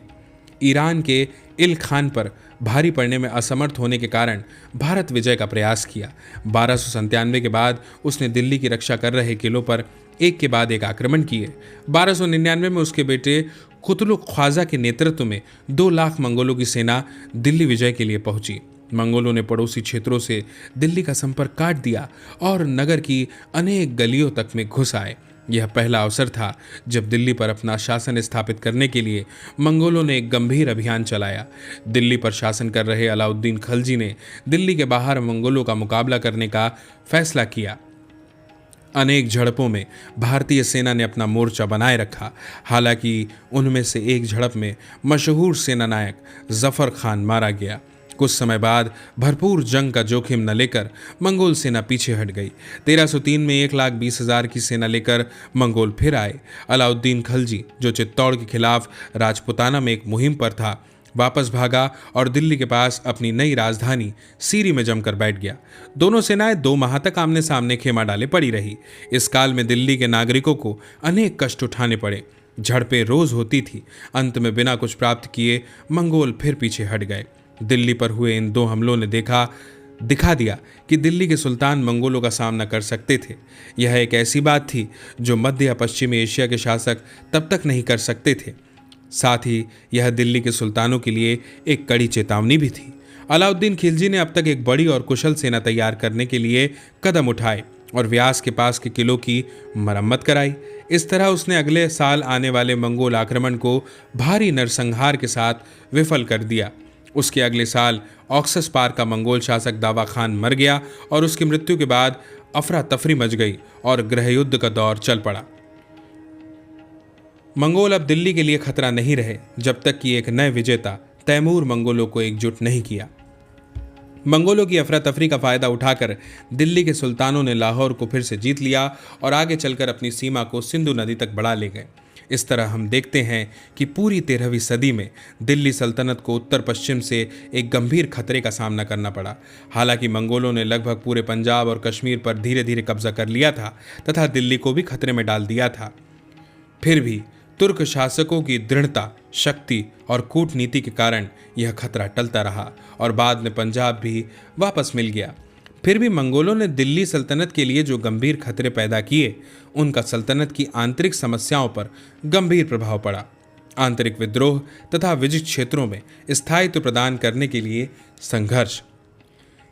A: ईरान के इल खान पर भारी पड़ने में असमर्थ होने के कारण भारत विजय का प्रयास किया। 1297 के बाद उसने दिल्ली की रक्षा कर रहे किलों पर एक के बाद एक आक्रमण किए। 1299 में उसके बेटे कुतुलुक ख्वाजा के नेतृत्व में 2 लाख मंगोलों की सेना दिल्ली विजय के लिए पहुंची। मंगोलों ने पड़ोसी क्षेत्रों से दिल्ली का संपर्क काट दिया और नगर की अनेक गलियों तक में घुस आए। यह पहला अवसर था जब दिल्ली पर अपना शासन स्थापित करने के लिए मंगोलों ने एक गंभीर अभियान चलाया। दिल्ली पर शासन कर रहे अलाउद्दीन खलजी ने दिल्ली के बाहर मंगोलों का मुकाबला करने का फैसला किया। अनेक झड़पों में भारतीय सेना ने अपना मोर्चा बनाए रखा। हालांकि उनमें से एक झड़प में मशहूर सेनानायक जफर खान मारा गया। कुछ समय बाद भरपूर जंग का जोखिम न लेकर मंगोल सेना पीछे हट गई। 1303 में 1,20,000 की सेना लेकर मंगोल फिर आए। अलाउद्दीन खलजी, जो चित्तौड़ के खिलाफ राजपुताना में एक मुहिम पर था, वापस भागा और दिल्ली के पास अपनी नई राजधानी सीरी में जमकर बैठ गया। दोनों सेनाएं 2 माह तक आमने सामने खेमा डाले पड़ी रही। इस काल में दिल्ली के नागरिकों को अनेक कष्ट उठाने पड़े। झड़पें रोज होती थी। अंत में बिना कुछ प्राप्त किए मंगोल फिर पीछे हट गए। दिल्ली पर हुए इन 2 हमलों ने दिखा दिया कि दिल्ली के सुल्तान मंगोलों का सामना कर सकते थे। यह एक ऐसी बात थी जो मध्य या पश्चिमी एशिया के शासक तब तक नहीं कर सकते थे। साथ ही यह दिल्ली के सुल्तानों के लिए एक कड़ी चेतावनी भी थी। अलाउद्दीन खिलजी ने अब तक एक बड़ी और कुशल सेना तैयार करने के लिए कदम उठाए और व्यास के पास के किलों की मरम्मत कराई। इस तरह उसने अगले साल आने वाले मंगोल आक्रमण को भारी नरसंहार के साथ विफल कर दिया। उसके अगले साल ऑक्सस पार का मंगोल शासक दावा खान मर गया और उसकी मृत्यु के बाद अफरा तफरी मच गई और गृहयुद्ध का दौर चल पड़ा। मंगोल अब दिल्ली के लिए खतरा नहीं रहे जब तक कि एक नए विजेता तैमूर मंगोलों को एकजुट नहीं किया। मंगोलों की अफरा तफरी का फायदा उठाकर दिल्ली के सुल्तानों ने लाहौर को फिर से जीत लिया और आगे चलकर अपनी सीमा को सिंधु नदी तक बढ़ा ले गए। इस तरह हम देखते हैं कि पूरी 13वीं सदी में दिल्ली सल्तनत को उत्तर पश्चिम से एक गंभीर खतरे का सामना करना पड़ा। हालांकि मंगोलों ने लगभग पूरे पंजाब और कश्मीर पर धीरे धीरे कब्जा कर लिया था तथा दिल्ली को भी खतरे में डाल दिया था, फिर भी तुर्क शासकों की दृढ़ता, शक्ति और कूटनीति के कारण यह खतरा टलता रहा और बाद में पंजाब भी वापस मिल गया। फिर भी मंगोलों ने दिल्ली सल्तनत के लिए जो गंभीर खतरे पैदा किए, उनका सल्तनत की आंतरिक समस्याओं पर गंभीर प्रभाव पड़ा। आंतरिक विद्रोह तथा विजित क्षेत्रों में स्थायित्व प्रदान करने के लिए संघर्ष।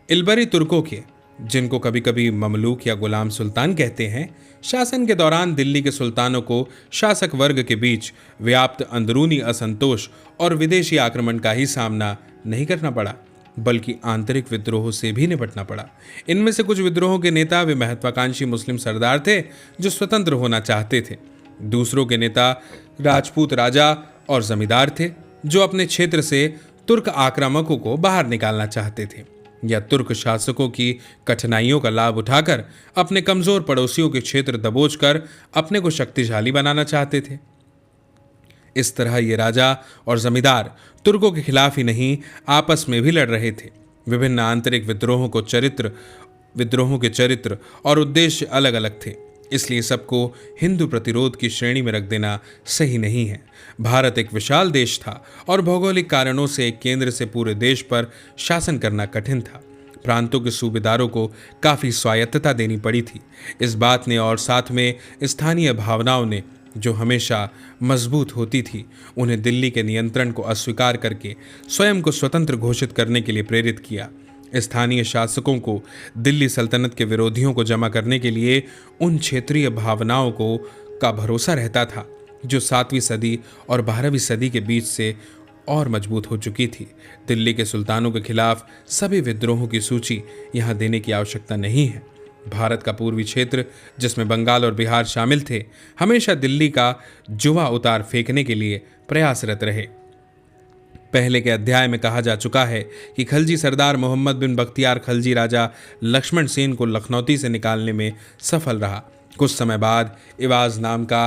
A: इल्बरी तुर्कों के, जिनको कभी कभी ममलूक या गुलाम सुल्तान कहते हैं, शासन के दौरान दिल्ली के सुल्तानों को शासक वर्ग के बीच व्याप्त अंदरूनी असंतोष और विदेशी आक्रमण का ही सामना नहीं करना पड़ा, बल्कि आंतरिक विद्रोहों से भी निपटना पड़ा। इनमें से कुछ विद्रोहों के नेता वे महत्वाकांक्षी मुस्लिम सरदार थे जो स्वतंत्र होना चाहते थे। दूसरों के नेता राजपूत राजा और जमींदार थे जो अपने क्षेत्र से तुर्क आक्रामकों को बाहर निकालना चाहते थे या तुर्क शासकों की कठिनाइयों का लाभ उठाकर अपने कमजोर पड़ोसियों के क्षेत्र दबोचकर अपने को शक्तिशाली बनाना चाहते थे। इस तरह ये राजा और जमींदार तुर्कों के खिलाफ ही नहीं, आपस में भी लड़ रहे थे। विभिन्न आंतरिक विद्रोहों के चरित्र और उद्देश्य अलग अलग थे, इसलिए सबको हिंदू प्रतिरोध की श्रेणी में रख देना सही नहीं है। भारत एक विशाल देश था और भौगोलिक कारणों से एक केंद्र से पूरे देश पर शासन करना कठिन था। प्रांतों के सूबेदारों को काफ़ी स्वायत्तता देनी पड़ी थी। इस बात ने और साथ में स्थानीय भावनाओं ने, जो हमेशा मजबूत होती थी, उन्हें दिल्ली के नियंत्रण को अस्वीकार करके स्वयं को स्वतंत्र घोषित करने के लिए प्रेरित किया। स्थानीय शासकों को दिल्ली सल्तनत के विरोधियों को जमा करने के लिए उन क्षेत्रीय भावनाओं का भरोसा रहता था जो 7वीं सदी और 12वीं सदी के बीच से और मजबूत हो चुकी थी। दिल्ली के सुल्तानों के खिलाफ सभी विद्रोहों की सूची यहाँ देने की आवश्यकता नहीं है। भारत का पूर्वी क्षेत्र, जिसमें बंगाल और बिहार शामिल थे, हमेशा दिल्ली का जुआ उतार फेंकने के लिए प्रयासरत रहे। पहले के अध्याय में कहा जा चुका है कि खलजी सरदार मोहम्मद बिन बख्तियार खलजी राजा लक्ष्मण सेन को लखनौती से निकालने में सफल रहा। कुछ समय बाद इवाज नाम का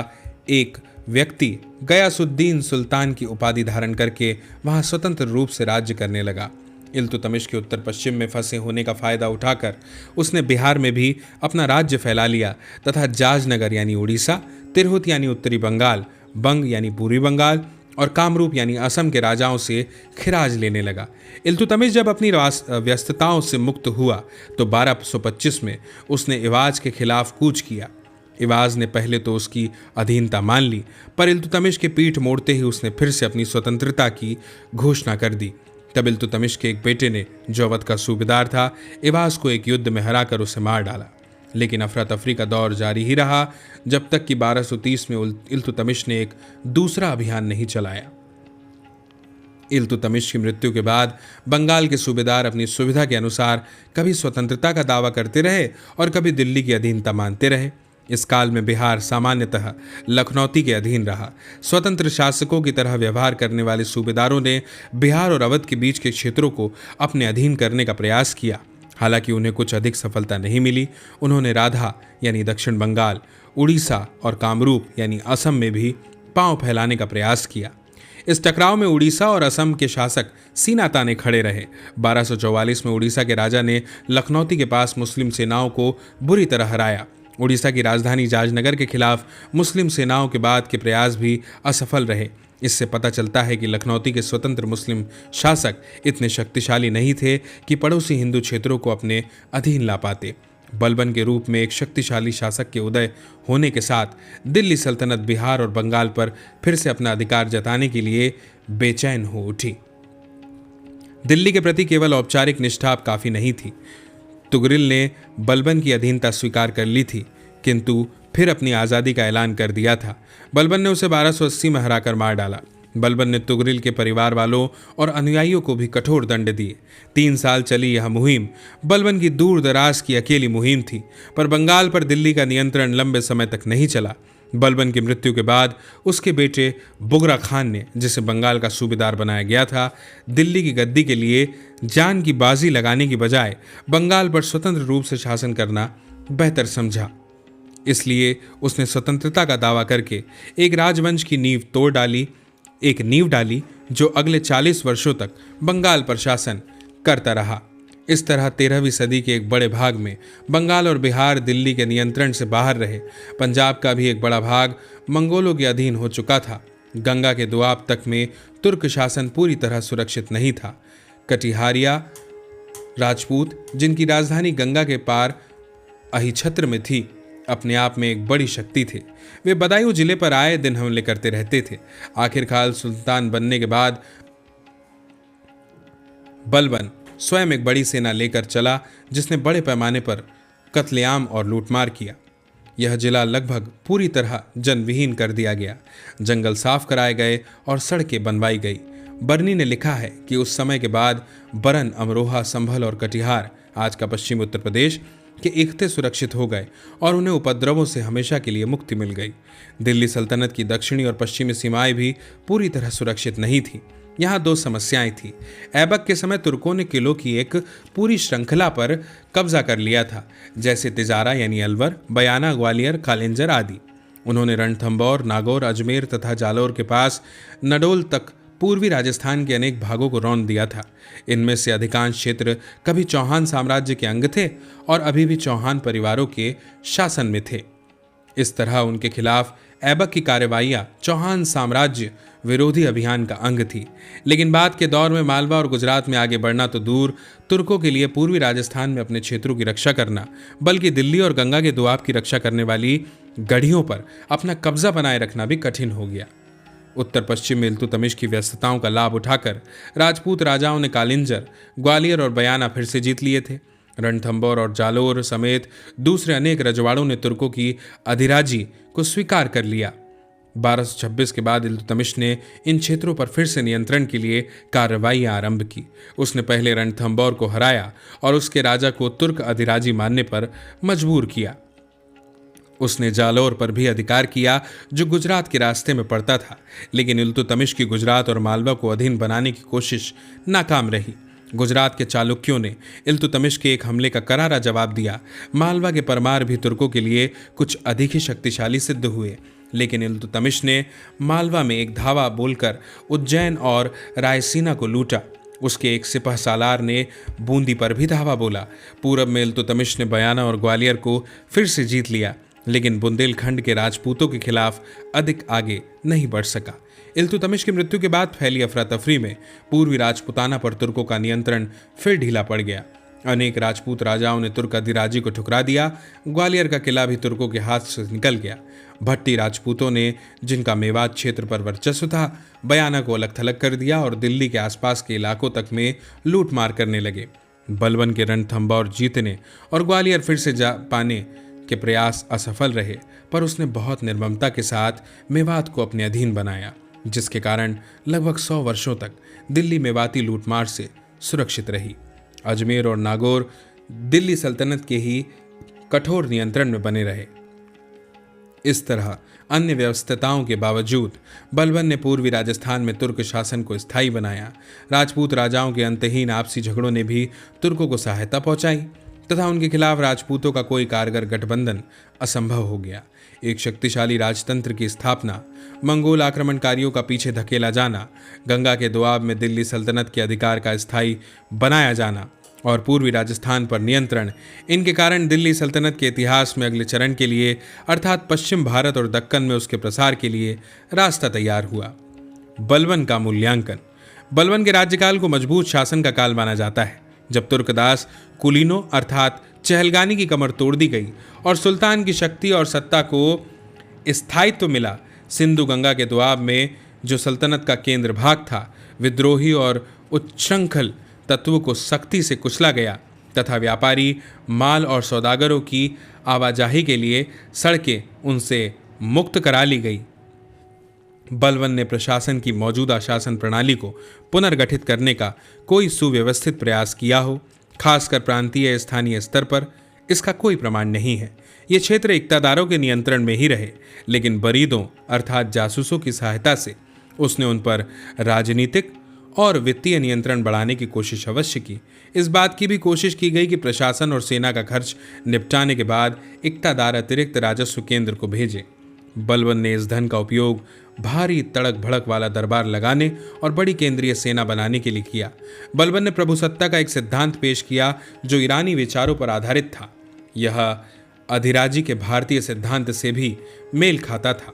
A: एक व्यक्ति गयासुद्दीन सुल्तान की उपाधि धारण करके वहां स्वतंत्र रूप से राज्य करने लगा। इल्तुतमिश के उत्तर पश्चिम में फंसे होने का फायदा उठाकर उसने बिहार में भी अपना राज्य फैला लिया तथा जाजनगर यानी उड़ीसा, तिरहुत यानी उत्तरी बंगाल, बंग यानी पूर्वी बंगाल और कामरूप यानी असम के राजाओं से खिराज लेने लगा। इल्तुतमिश जब अपनी व्यस्तताओं से मुक्त हुआ तो 1225 में उसने इवाज के खिलाफ कूच किया। इवाज ने पहले तो उसकी अधीनता मान ली, पर इल्तुतमिश के पीठ मोड़ते ही उसने फिर से अपनी स्वतंत्रता की घोषणा कर दी। तब इल्तुतमिश के एक बेटे ने, जो अवध का सूबेदार था, इवाज को एक युद्ध में हराकर उसे मार डाला। लेकिन अफरा तफरी का दौर जारी ही रहा जब तक कि 1230 में इल्तुतमिश ने एक दूसरा अभियान नहीं चलाया। इल्तुतमिश की मृत्यु के बाद बंगाल के सूबेदार अपनी सुविधा के अनुसार कभी स्वतंत्रता का दावा करते रहे और कभी दिल्ली की अधीनता मानते रहे। इस काल में बिहार सामान्यतः लखनौती के अधीन रहा। स्वतंत्र शासकों की तरह व्यवहार करने वाले सूबेदारों ने बिहार और अवध के बीच के क्षेत्रों को अपने अधीन करने का प्रयास किया। हालांकि उन्हें कुछ अधिक सफलता नहीं मिली। उन्होंने राधा यानी दक्षिण बंगाल, उड़ीसा और कामरूप यानी असम में भी पांव फैलाने का प्रयास किया। इस टकराव में उड़ीसा और असम के शासक सीना ताने खड़े रहे। 1244 में उड़ीसा के राजा ने लखनौती के पास मुस्लिम सेनाओं को बुरी तरह हराया। उड़ीसा की राजधानी जाजनगर के खिलाफ मुस्लिम सेनाओं के बाद के प्रयास भी असफल रहे। इससे पता चलता है कि लखनौती के स्वतंत्र मुस्लिम शासक इतने शक्तिशाली नहीं थे कि पड़ोसी हिंदू क्षेत्रों को अपने अधीन ला पाते। बलबन के रूप में एक शक्तिशाली शासक के उदय होने के साथ दिल्ली सल्तनत बिहार और बंगाल पर फिर से अपना अधिकार जताने के लिए बेचैन हो उठी। दिल्ली के प्रति केवल औपचारिक निष्ठा अब काफी नहीं थी। तुगरिल ने बलबन की अधीनता स्वीकार कर ली थी, किंतु फिर अपनी आज़ादी का ऐलान कर दिया था। बलबन ने उसे 1280 में हराकर मार डाला। बलबन ने तुगरिल के परिवार वालों और अनुयायियों को भी कठोर दंड दिए। 3 साल चली यह मुहिम बलबन की दूर दराज की अकेली मुहिम थी, पर बंगाल पर दिल्ली का नियंत्रण लंबे समय तक नहीं चला। बलबन की मृत्यु के बाद उसके बेटे बुगरा खान ने, जिसे बंगाल का सूबेदार बनाया गया था, दिल्ली की गद्दी के लिए जान की बाजी लगाने की बजाय बंगाल पर स्वतंत्र रूप से शासन करना बेहतर समझा। इसलिए उसने स्वतंत्रता का दावा करके एक राजवंश की नींव डाली जो अगले 40 वर्षों तक बंगाल पर शासन करता रहा। इस तरह 13वीं सदी के एक बड़े भाग में बंगाल और बिहार दिल्ली के नियंत्रण से बाहर रहे। पंजाब का भी एक बड़ा भाग मंगोलों के अधीन हो चुका था। गंगा के दोआब तक में तुर्क शासन पूरी तरह सुरक्षित नहीं था। कटिहारिया राजपूत, जिनकी राजधानी गंगा के पार अहिछत्र में थी, अपने आप में एक बड़ी शक्ति थे। वे बदायूं जिले पर आए दिन हमले करते रहते थे। आखिरकार सुल्तान बनने के बाद बलबन स्वयं एक बड़ी सेना लेकर चला, जिसने बड़े पैमाने पर कत्लेआम और लूटमार किया। यह जिला लगभग पूरी तरह जनविहीन कर दिया गया। जंगल साफ कराए गए और सड़कें बनवाई गई। बर्नी ने लिखा है कि उस समय के बाद बरन, अमरोहा, संभल और कटिहार, आज का पश्चिम उत्तर प्रदेश, के इख्ते सुरक्षित हो गए और उन्हें उपद्रवों से हमेशा के लिए मुक्ति मिल गई। दिल्ली सल्तनत की दक्षिणी और पश्चिमी सीमाएं भी पूरी तरह सुरक्षित नहीं थीं। यहाँ 2 समस्याएं थीं। ऐबक के समय तुर्कों ने किलों की एक पूरी श्रृंखला पर कब्जा कर लिया था, जैसे तिजारा यानी अलवर, बयाना, ग्वालियर, कालिंजर आदि। उन्होंने रणथंभौर, नागौर, अजमेर तथा जालौर के पास नडोल तक पूर्वी राजस्थान के अनेक भागों को रौंद दिया था। इनमें से अधिकांश क्षेत्र कभी चौहान साम्राज्य के अंग थे और अभी भी चौहान परिवारों के शासन में थे। इस तरह उनके खिलाफ ऐबक की कार्रवाइयां चौहान साम्राज्य विरोधी अभियान का अंग थी। लेकिन बाद के दौर में मालवा और गुजरात में आगे बढ़ना तो दूर, तुर्कों के लिए पूर्वी राजस्थान में अपने क्षेत्रों की रक्षा करना, बल्कि दिल्ली और गंगा के दोआब की रक्षा करने वाली गढ़ियों पर अपना कब्जा बनाए रखना भी कठिन हो गया। उत्तर पश्चिम में इल्तुतमिश की व्यस्तताओं का लाभ उठाकर राजपूत राजाओं ने कालिंजर, ग्वालियर और बयाना फिर से जीत लिए थे। रणथंभौर और जालोर समेत दूसरे अनेक रजवाड़ों ने तुर्कों की अधिराजी को स्वीकार कर लिया। 1226 के बाद इल्तुतमिश ने इन क्षेत्रों पर फिर से नियंत्रण के लिए कार्रवाइयां आरंभ की। उसने पहले रणथंभौर को हराया और उसके राजा को तुर्क अधिराजी मानने पर मजबूर किया। उसने जालौर पर भी अधिकार किया, जो गुजरात के रास्ते में पड़ता था, लेकिन इल्तुतमिश की गुजरात और मालवा को अधीन बनाने की कोशिश नाकाम रही। गुजरात के चालुक्यों ने इल्तुतमिश के एक हमले का करारा जवाब दिया। मालवा के परमार भी तुर्कों के लिए कुछ अधिक ही शक्तिशाली सिद्ध हुए, लेकिन इल्तुतमिश ने मालवा में एक धावा बोलकर उज्जैन और रायसीना को लूटा। उसके एक सिपह सालार ने बूंदी पर भी धावा बोला। पूरब में इल्तुतमिश ने बयाना और ग्वालियर को फिर से जीत लिया, लेकिन बुंदेलखंड के राजपूतों के खिलाफ अधिक आगे नहीं बढ़ सका। इल्तुतमिश की मृत्यु के बाद फैली अफरा तफरी में पूर्वी राजपुताना पर तुर्कों का नियंत्रण फिर ढीला पड़ गया। अनेक राजपूत राजाओं ने तुर्क अधिराजी को ठुकरा दिया। ग्वालियर का किला भी तुर्कों के हाथ से निकल गया। भट्टी राजपूतों ने, जिनका मेवात क्षेत्र पर वर्चस्व था, बयाना को अलग थलग कर दिया और दिल्ली के आसपास के इलाकों तक में लूट मार करने लगे। बलबन के रणथंभौर जीतने और ग्वालियर फिर से जा पाने के प्रयास असफल रहे, पर उसने बहुत निर्ममता के साथ मेवात को अपने अधीन बनाया, जिसके कारण लगभग 100 वर्षों तक दिल्ली मेवाती लूटमार से सुरक्षित रही। अजमेर और नागौर दिल्ली सल्तनत के ही कठोर नियंत्रण में बने रहे। इस तरह अन्य व्यवस्थाओं के बावजूद बलबन ने पूर्वी राजस्थान में तुर्क शासन को स्थायी बनाया। राजपूत राजाओं के अंतहीन आपसी झगड़ों ने भी तुर्कों को सहायता पहुंचाई तथा उनके खिलाफ राजपूतों का कोई कारगर गठबंधन असंभव हो गया। एक शक्तिशाली राजतंत्र की स्थापना, मंगोल आक्रमणकारियों का पीछे धकेला जाना, गंगा के दोआब में दिल्ली सल्तनत के अधिकार का स्थायी बनाया जाना और पूर्वी राजस्थान पर नियंत्रण, इनके कारण दिल्ली सल्तनत के इतिहास में अगले चरण के लिए अर्थात पश्चिम भारत और दक्कन में उसके प्रसार के लिए रास्ता तैयार हुआ। बलबन का मूल्यांकन। बलबन के राज्यकाल को मजबूत शासन का काल माना जाता है। जब तुर्कदास कुलीनों अर्थात चहलगानी की कमर तोड़ दी गई और सुल्तान की शक्ति और सत्ता को स्थायित्व मिला, सिंधु गंगा के दोआब में जो सल्तनत का केंद्र भाग था, विद्रोही और उच्छृंखल तत्वों को सख्ती से कुचला गया। तथा व्यापारी, माल और सौदागरों की आवाजाही के लिए सड़कें उनसे मुक्त करा ली गई। बलबन ने प्रशासन की मौजूदा शासन प्रणाली को पुनर्गठित करने का कोई सुव्यवस्थित प्रयास किया हो, खासकर प्रांतीय या स्थानीय स्तर पर, इसका कोई प्रमाण नहीं है। ये क्षेत्र इक्तादारों के नियंत्रण में ही रहे, लेकिन बरीदों अर्थात जासूसों की सहायता से उसने उन पर राजनीतिक और वित्तीय नियंत्रण बढ़ाने की कोशिश अवश्य की। इस बात की भी कोशिश की गई कि प्रशासन और सेना का खर्च निपटाने के बाद इक्तादार अतिरिक्त राजस्व केंद्र को भेजे। बलबन ने इस धन का उपयोग भारी तड़क भड़क वाला दरबार लगाने और बड़ी केंद्रीय सेना बनाने के लिए किया। बलबन ने प्रभुसत्ता का एक सिद्धांत पेश किया जो ईरानी विचारों पर आधारित था। यह अधिराजी के भारतीय सिद्धांत से भी मेल खाता था,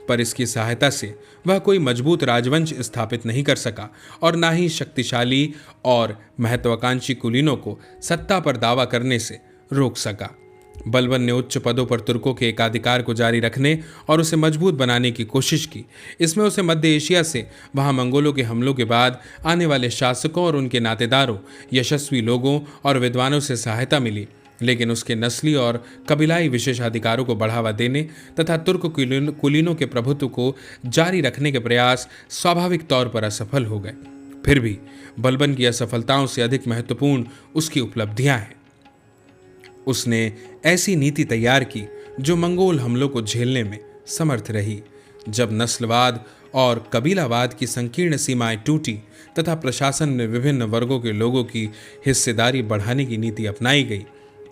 A: पर इसकी सहायता से वह कोई मजबूत राजवंश स्थापित नहीं कर सका और ना ही शक्तिशाली और महत्वाकांक्षी कुलीनों को सत्ता पर दावा करने से रोक सका। बलबन ने उच्च पदों पर तुर्कों के एकाधिकार को जारी रखने और उसे मजबूत बनाने की कोशिश की। इसमें उसे मध्य एशिया से वहां मंगोलों के हमलों के बाद आने वाले शासकों और उनके नातेदारों, यशस्वी लोगों और विद्वानों से सहायता मिली, लेकिन उसके नस्ली और कबीलाई विशेषाधिकारों को बढ़ावा देने तथा तुर्क कुलीनों के प्रभुत्व को जारी रखने के प्रयास स्वाभाविक तौर पर असफल हो गए। फिर भी बलबन की असफलताओं से अधिक महत्वपूर्ण उसकी उपलब्धियां हैं। उसने ऐसी नीति तैयार की जो मंगोल हमलों को झेलने में समर्थ रही। जब नस्लवाद और कबीलावाद की संकीर्ण सीमाएं टूटी तथा प्रशासन में विभिन्न वर्गों के लोगों की हिस्सेदारी बढ़ाने की नीति अपनाई गई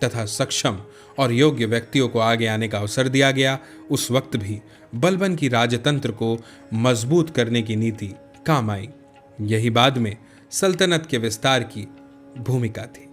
A: तथा सक्षम और योग्य व्यक्तियों को आगे आने का अवसर दिया गया, उस वक्त भी बलबन की राजतंत्र को मजबूत करने की नीति काम आई। यही बाद में सल्तनत के विस्तार की भूमिका थी।